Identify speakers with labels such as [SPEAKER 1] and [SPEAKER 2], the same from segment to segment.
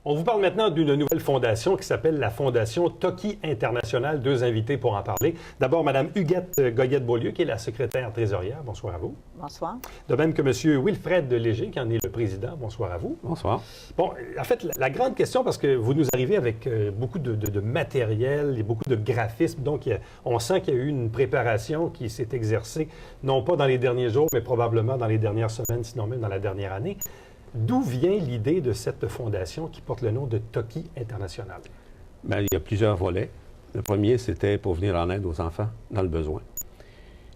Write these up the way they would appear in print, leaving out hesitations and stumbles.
[SPEAKER 1] On vous parle maintenant d'une nouvelle fondation qui s'appelle la Fondation Toki International. Deux invités pour en parler. D'abord, Mme Huguette Goyette-Beaulieu, qui est la secrétaire trésorière. Bonsoir à vous.
[SPEAKER 2] Bonsoir.
[SPEAKER 1] De même que M. Wilfred Léger, qui en est le président. Bonsoir à vous.
[SPEAKER 3] Bonsoir.
[SPEAKER 1] Bon, en fait, la grande question, parce que vous nous arrivez avec beaucoup de matériel et beaucoup de graphismes, donc on sent qu'il y a eu une préparation qui s'est exercée, non pas dans les derniers jours, mais probablement dans les dernières semaines, sinon même dans la dernière année. D'où vient l'idée de cette fondation qui porte le nom de Toki International?
[SPEAKER 3] Bien, il y a plusieurs volets. Le premier, c'était pour venir en aide aux enfants dans le besoin.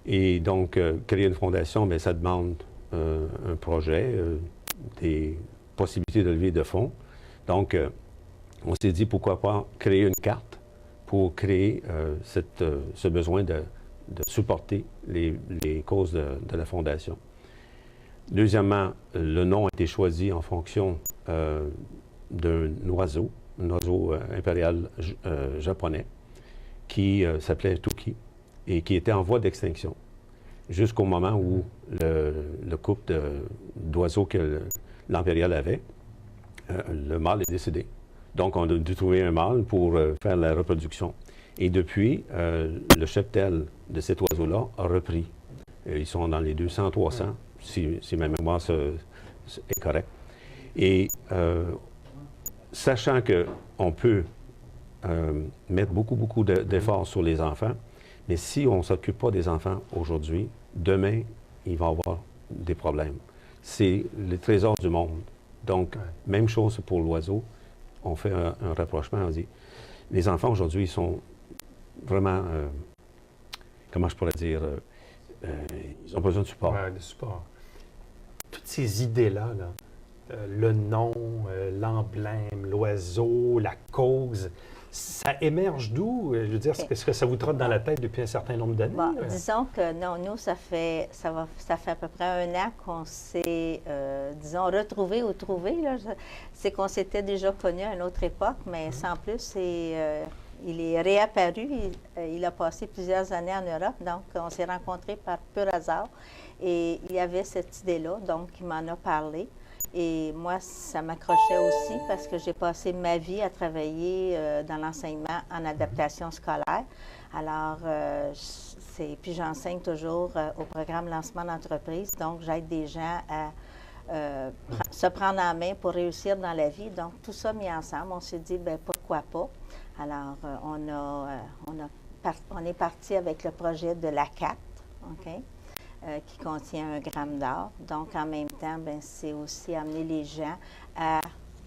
[SPEAKER 3] Et donc, créer une fondation, bien, ça demande un projet, des possibilités de lever de fonds. Donc, on s'est dit, pourquoi pas créer une carte pour créer ce besoin de supporter les causes de la fondation. Deuxièmement, le nom a été choisi en fonction d'un oiseau, un oiseau impérial japonais, qui s'appelait Toki et qui était en voie d'extinction jusqu'au moment où le couple d'oiseaux que l'impérial avait, le mâle est décédé. Donc, on a dû trouver un mâle pour faire la reproduction. Et depuis, le cheptel de cet oiseau-là a repris. Ils sont dans les 200, 300. Si ma mémoire est correcte. Et sachant qu'on peut mettre beaucoup d'efforts sur les enfants, mais si on ne s'occupe pas des enfants aujourd'hui, demain, il va y avoir des problèmes. C'est le trésor du monde. Donc, même chose pour l'oiseau. On fait un rapprochement, on dit, les enfants aujourd'hui, ils sont vraiment, comment je pourrais dire, ils ont besoin de support.
[SPEAKER 1] Oui, de support. Toutes ces idées-là, le nom, l'emblème, l'oiseau, la cause, ça émerge d'où? Je veux dire, est-ce que ça vous trotte dans la tête depuis un certain nombre d'années?
[SPEAKER 2] Bon, disons que non, nous, ça fait à peu près 1 an qu'on s'est, disons, retrouvé ou trouvé. C'est qu'on s'était déjà connus à une autre époque, mais sans plus, il est réapparu. Il a passé plusieurs années en Europe, donc on s'est rencontrés par pur hasard. Et il y avait cette idée-là, donc il m'en a parlé. Et moi, ça m'accrochait aussi parce que j'ai passé ma vie à travailler dans l'enseignement en adaptation scolaire. Alors, puis j'enseigne toujours au programme lancement d'entreprise. Donc, j'aide des gens à se prendre en main pour réussir dans la vie. Donc, tout ça mis ensemble, on s'est dit, bien, pourquoi pas? Alors, on est parti avec le projet de la carte, OK? Qui contient 1 gramme d'or. Donc, en même temps, c'est aussi amener les gens à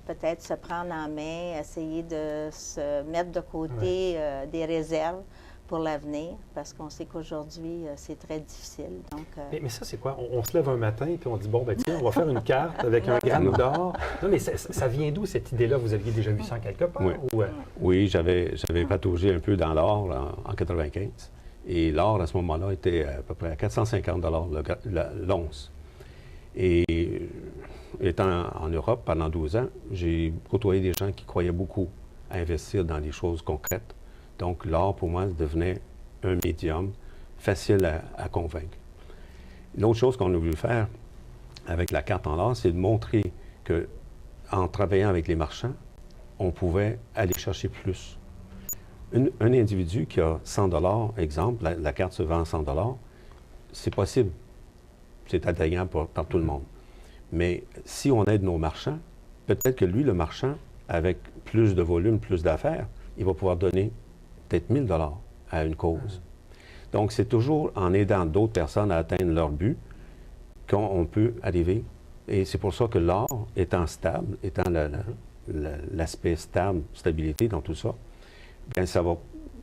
[SPEAKER 2] peut-être se prendre en main, essayer de se mettre de côté des réserves pour l'avenir, parce qu'on sait qu'aujourd'hui, c'est très difficile. Donc,
[SPEAKER 1] mais ça, c'est quoi? On se lève un matin et on dit, bon, ben tiens, on va faire une carte avec 1 gramme d'or. Non, mais ça vient d'où, cette idée-là? Vous aviez déjà vu ça quelque part?
[SPEAKER 3] Oui, oui, j'avais pataugé un peu dans l'or en 95. Et l'or, à ce moment-là, était à peu près à 450 $ l'once. Et étant en Europe pendant 12 ans, j'ai côtoyé des gens qui croyaient beaucoup à investir dans des choses concrètes. Donc, l'or, pour moi, devenait un médium facile à convaincre. L'autre chose qu'on a voulu faire avec la carte en or, c'est de montrer qu'en travaillant avec les marchands, on pouvait aller chercher plus. Un individu qui a 100 $, exemple, la carte se vend à 100 $, c'est possible. C'est atteignant par tout le monde. Mais si on aide nos marchands, peut-être que lui, le marchand, avec plus de volume, plus d'affaires, il va pouvoir donner peut-être 1 000 $ à une cause. Donc, c'est toujours en aidant d'autres personnes à atteindre leur but qu'on peut arriver. Et c'est pour ça que l'or, étant stable, étant l'aspect stabilité dans tout ça, bien, ça va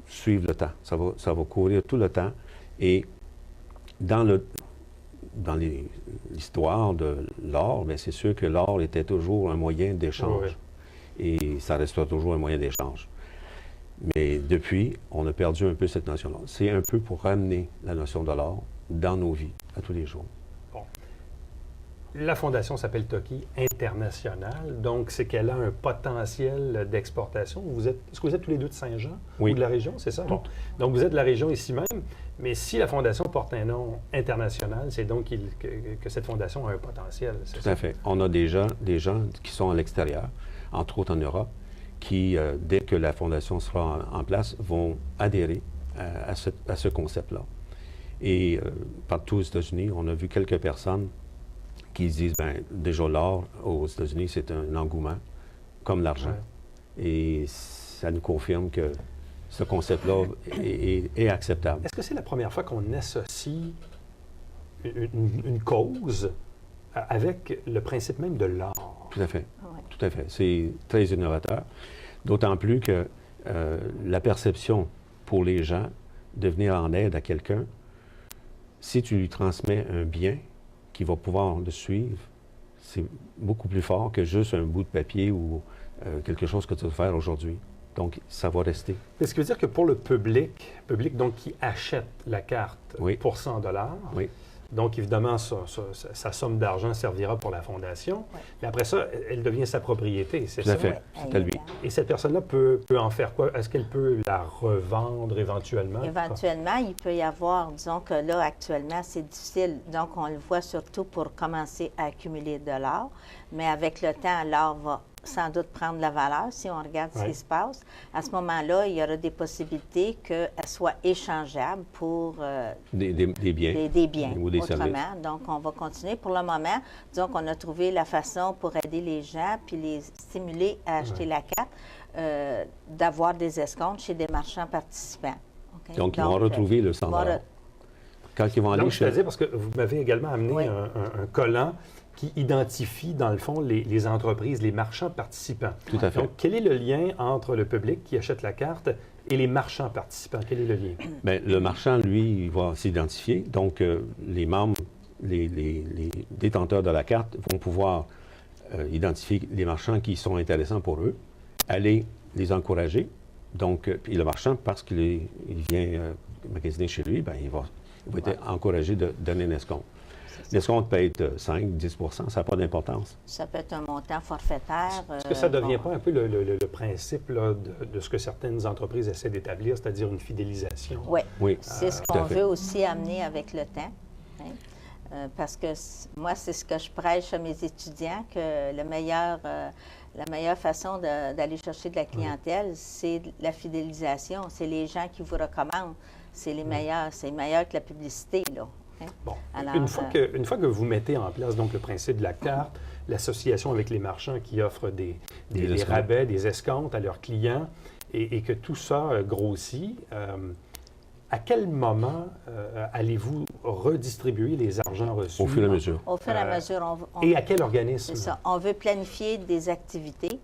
[SPEAKER 3] suivre le temps. Ça va courir tout le temps. Et dans l'histoire de l'or, bien, c'est sûr que l'or était toujours un moyen d'échange. Oui. Et ça restera toujours un moyen d'échange. Mais depuis, on a perdu un peu cette notion-là. C'est un peu pour ramener la notion de l'or dans nos vies, à tous les jours.
[SPEAKER 1] Bon. La fondation s'appelle Toki International, donc c'est qu'elle a un potentiel d'exportation. Est-ce que vous êtes tous les deux de Saint-Jean ou de la région, c'est ça? Bon. Donc vous êtes de la région ici même, mais si la fondation porte un nom international, c'est donc que cette fondation a un potentiel, c'est ça?
[SPEAKER 3] Tout à fait. On a des gens qui sont à l'extérieur. entre autres en Europe, qui, dès que la Fondation sera en place, vont adhérer à ce concept-là. Et partout aux États-Unis, on a vu quelques personnes qui se disent, bien, déjà l'or aux États-Unis, c'est un engouement, comme l'argent. Ouais. Et ça nous confirme que ce concept-là est acceptable.
[SPEAKER 1] Est-ce que c'est la première fois qu'on associe une cause avec le principe même de l'or?
[SPEAKER 3] Tout à fait. Ouais. Tout à fait. C'est très innovateur. D'autant plus que la perception pour les gens de venir en aide à quelqu'un, si tu lui transmets un bien qui va pouvoir le suivre, c'est beaucoup plus fort que juste un bout de papier ou quelque chose que tu vas faire aujourd'hui. Donc, ça va rester.
[SPEAKER 1] Ce qui veut dire que pour le public donc, qui achète la carte
[SPEAKER 3] oui.
[SPEAKER 1] pour 100 $,
[SPEAKER 3] oui.
[SPEAKER 1] Donc, évidemment, sa somme d'argent servira pour la Fondation. Oui. Mais après ça, elle devient sa propriété, c'est ça?
[SPEAKER 3] Tout à fait. C'est à lui.
[SPEAKER 1] Et cette personne-là peut en faire quoi? Est-ce qu'elle peut la revendre éventuellement?
[SPEAKER 2] Éventuellement, il peut y avoir, disons que là, actuellement, c'est difficile. Donc, on le voit surtout pour commencer à accumuler de l'or. Mais avec le temps, l'or va sans doute prendre la valeur si on regarde ce qui se passe. À ce moment-là, il y aura des possibilités qu'elle soit échangeable pour
[SPEAKER 3] des biens.
[SPEAKER 2] Des biens,
[SPEAKER 3] ou des
[SPEAKER 2] autrement.
[SPEAKER 3] services.
[SPEAKER 2] Donc, on va continuer. Pour le moment, disons qu'on a trouvé la façon pour aider les gens puis les stimuler à acheter la carte, d'avoir des escomptes chez des marchands participants. Okay?
[SPEAKER 3] Donc, ils vont retrouver le 100 $. Quand ils vont aller chez...
[SPEAKER 1] C'est-à-dire, parce que vous m'avez également amené un collant qui identifie, dans le fond, les entreprises, les marchands participants.
[SPEAKER 3] Tout à fait.
[SPEAKER 1] Donc, quel est le lien entre le public qui achète la carte et les marchands participants? Quel est le lien?
[SPEAKER 3] Bien, le marchand, lui, il va s'identifier. Donc, les membres, les détenteurs de la carte vont pouvoir identifier les marchands qui sont intéressants pour eux, aller les encourager. Donc, puis le marchand, parce qu'il vient magasiner chez lui, bien, il va être encouragé de donner un escompte. L'escompte peut être 5, 10 %, ça n'a pas d'importance.
[SPEAKER 2] Ça peut être un montant forfaitaire.
[SPEAKER 1] Est-ce que ça ne devient pas un peu le principe là, de ce que certaines entreprises essaient d'établir, c'est-à-dire une fidélisation?
[SPEAKER 2] Oui. C'est ce qu'on veut aussi amener avec le temps. Hein? Parce que moi, c'est ce que je prêche à mes étudiants, que la meilleure façon d'aller chercher de la clientèle, c'est la fidélisation. C'est les gens qui vous recommandent. C'est les meilleurs. C'est meilleur que la publicité, là.
[SPEAKER 1] Bon. Alors, une fois que vous mettez en place donc le principe de la carte, l'association avec les marchands qui offrent des rabais, des escomptes à leurs clients, et que tout ça grossit, à quel moment allez-vous redistribuer les argents reçus?
[SPEAKER 3] Au fur et à mesure.
[SPEAKER 2] Au fur et à mesure.
[SPEAKER 1] Et à quel organisme?
[SPEAKER 2] C'est ça. On veut planifier des activités,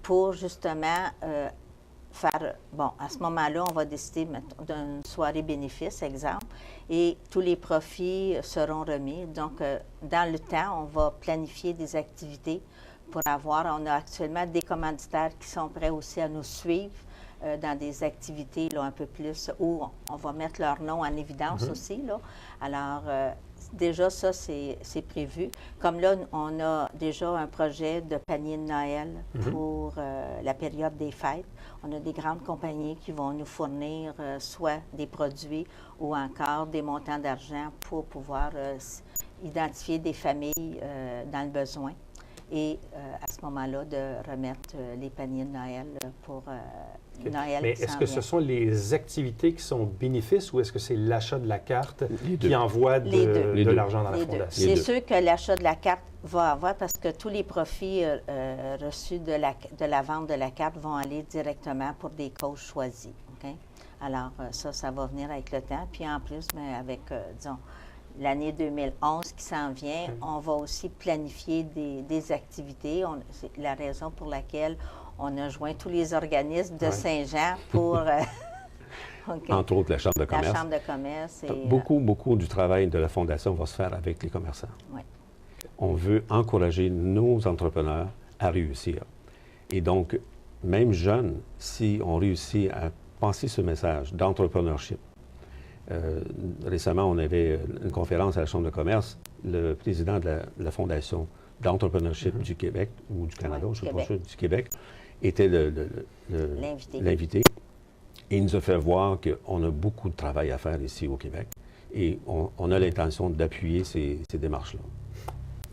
[SPEAKER 2] pour justement... à ce moment-là, on va décider d'une soirée bénéfice, exemple, et tous les profits seront remis. Donc, dans le temps, on va planifier des activités pour on a actuellement des commanditaires qui sont prêts aussi à nous suivre dans des activités là, un peu plus, où on va mettre leur nom en évidence aussi, là. Alors, déjà, ça, c'est prévu. Comme là, on a déjà un projet de panier de Noël pour la période des fêtes. On a des grandes compagnies qui vont nous fournir soit des produits ou encore des montants d'argent pour pouvoir identifier des familles dans le besoin. Et à ce moment-là, de remettre les paniers de Noël pour Noël.
[SPEAKER 1] Mais est-ce que ce sont les activités qui sont bénéfices ou est-ce que c'est l'achat de la carte qui envoie de l'argent dans la Fondation?
[SPEAKER 2] C'est sûr que l'achat de la carte va avoir parce que tous les profits reçus de la vente de la carte vont aller directement pour des causes choisies. Okay? Alors, ça va venir avec le temps. Puis en plus, avec, disons, l'année 2011 qui s'en vient, on va aussi planifier des activités. C'est la raison pour laquelle on a joint tous les organismes de Saint-Jean pour...
[SPEAKER 3] Entre autres, la Chambre de commerce.
[SPEAKER 2] La Chambre de commerce. Et,
[SPEAKER 3] beaucoup du travail de la Fondation va se faire avec les commerçants.
[SPEAKER 2] Oui.
[SPEAKER 3] On veut encourager nos entrepreneurs à réussir. Et donc, même jeunes, si on réussit à passer ce message d'entrepreneurship. Récemment, on avait une conférence à la Chambre de commerce. Le président de la Fondation d'entrepreneurship du Québec, ou du Canada, je ne sais pas sûr, du Québec, était l'invité. Et il nous a fait voir qu'on a beaucoup de travail à faire ici au Québec. Et on a l'intention d'appuyer ces démarches-là.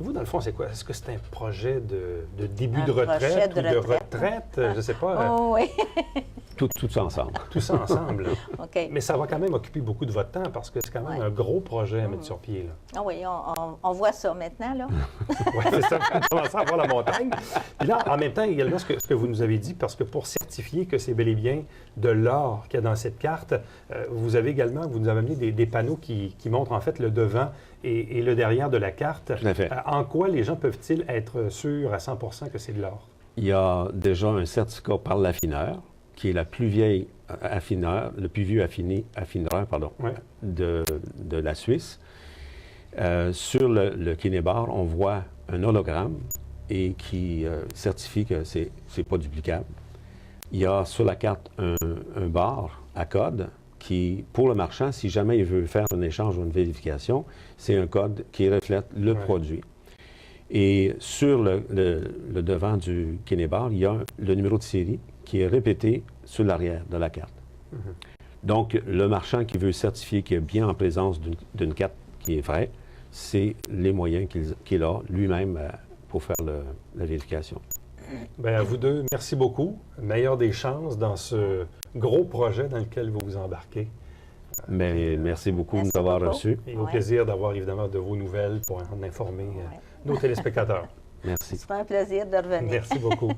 [SPEAKER 1] Vous, dans le fond, c'est quoi? Est-ce que c'est un projet de début
[SPEAKER 2] Un
[SPEAKER 1] de
[SPEAKER 2] projet
[SPEAKER 1] retraite
[SPEAKER 2] de
[SPEAKER 1] ou de retraite? Je ne sais pas.
[SPEAKER 2] Oh oui.
[SPEAKER 3] Tout ça ensemble.
[SPEAKER 1] Tout ça ensemble.
[SPEAKER 2] OK.
[SPEAKER 1] Mais ça va quand même occuper beaucoup de votre temps parce que c'est quand même
[SPEAKER 2] Ouais.
[SPEAKER 1] un gros projet à mettre sur pied. Là.
[SPEAKER 2] Ah oui, on voit ça maintenant, là.
[SPEAKER 1] Oui, c'est ça. On commence à voir la montagne. Puis là, en même temps, également, ce que vous nous avez dit, parce que pour certifier que c'est bel et bien de l'or qu'il y a dans cette carte, vous avez également, vous nous avez amené des panneaux qui montrent en fait le devant et le derrière de la carte.
[SPEAKER 3] Tout à fait.
[SPEAKER 1] En quoi les gens peuvent-ils être sûrs à 100 que c'est de l'or?
[SPEAKER 3] Il y a déjà un certificat par l'affineur, qui est la plus vieille affineur, le plus vieux affineur
[SPEAKER 1] Ouais.
[SPEAKER 3] de la Suisse. Sur le Kinébar, on voit un hologramme et qui certifie que c'est pas duplicable. Il y a sur la carte un bar à code qui, pour le marchand, si jamais il veut faire un échange ou une vérification, c'est un code qui reflète le produit. Et sur le devant du Kinébar, il y a le numéro de série qui est répété sur l'arrière de la carte. Donc, le marchand qui veut certifier qu'il est bien en présence d'une carte qui est vraie, c'est les moyens qu'il a lui-même pour faire la vérification.
[SPEAKER 1] Bien, à vous deux, merci beaucoup. Meilleure des chances dans ce gros projet dans lequel vous vous embarquez.
[SPEAKER 3] Mais merci beaucoup de
[SPEAKER 2] Merci
[SPEAKER 3] nous avoir
[SPEAKER 2] beaucoup.
[SPEAKER 3] reçus.
[SPEAKER 1] Et au
[SPEAKER 2] Ouais.
[SPEAKER 1] plaisir d'avoir évidemment de vos nouvelles pour en informer nos téléspectateurs.
[SPEAKER 3] Merci.
[SPEAKER 2] Ce sera un plaisir de revenir.
[SPEAKER 1] Merci beaucoup.